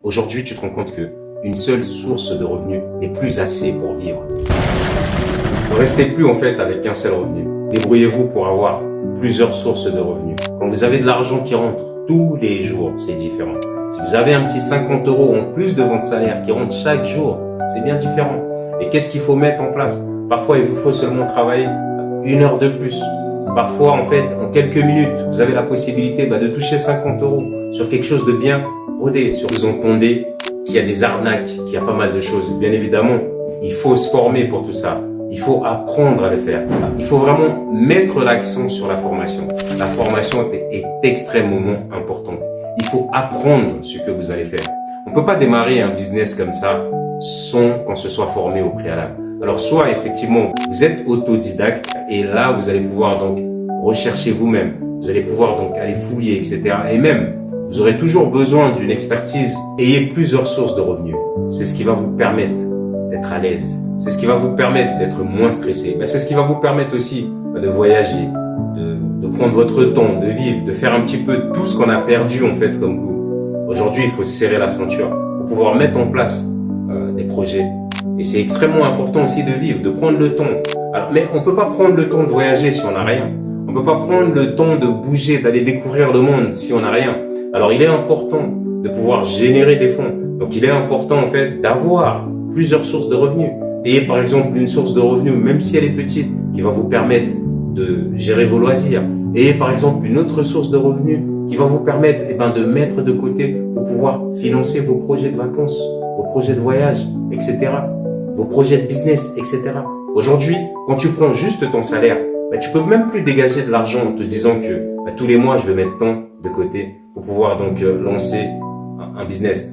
Aujourd'hui, tu te rends compte que une seule source de revenus n'est plus assez pour vivre. Ne restez plus en fait avec qu'un seul revenu. Débrouillez-vous pour avoir plusieurs sources de revenus. Quand vous avez de l'argent qui rentre tous les jours, c'est différent. Si vous avez un petit 50 € en plus de votre salaire qui rentre chaque jour, c'est bien différent. Et qu'est-ce qu'il faut mettre en place? Parfois, il vous faut seulement travailler 1 heure de plus. Parfois, en fait, en quelques minutes, vous avez la possibilité de toucher 50 € sur quelque chose de bien rodé. Vous entendez qu'il y a des arnaques, qu'il y a pas mal de choses. Bien évidemment, il faut se former pour tout ça. Il faut apprendre à le faire. Il faut vraiment mettre l'accent sur la formation. La formation est extrêmement importante. Il faut apprendre ce que vous allez faire. On ne peut pas démarrer un business comme ça sans qu'on se soit formé au préalable. Alors, soit effectivement, vous êtes autodidacte et là, vous allez pouvoir donc rechercher vous-même. Vous allez pouvoir donc aller fouiller, etc. Et même, vous aurez toujours besoin d'une expertise. Ayez plusieurs sources de revenus. C'est ce qui va vous permettre d'être à l'aise. C'est ce qui va vous permettre d'être moins stressé. C'est ce qui va vous permettre aussi de voyager, de prendre votre temps, de vivre, de faire un petit peu tout ce qu'on a perdu en fait comme goût. Aujourd'hui, il faut serrer la ceinture pour pouvoir mettre en place des projets. Et c'est extrêmement important aussi de vivre, de prendre le temps. Alors, mais on peut pas prendre le temps de voyager si on n'a rien. On peut pas prendre le temps de bouger, d'aller découvrir le monde si on n'a rien. Alors, il est important de pouvoir générer des fonds. Donc, il est important en fait d'avoir plusieurs sources de revenus. Et par exemple, une source de revenus, même si elle est petite, qui va vous permettre de gérer vos loisirs. Et par exemple, une autre source de revenus qui va vous permettre de mettre de côté pour pouvoir financer vos projets de vacances, vos projets de voyage, etc. Vos projets de business, etc. Aujourd'hui, quand tu prends juste ton salaire, tu peux même plus dégager de l'argent en te disant que tous les mois, je vais mettre tant de côté pour pouvoir donc lancer un business.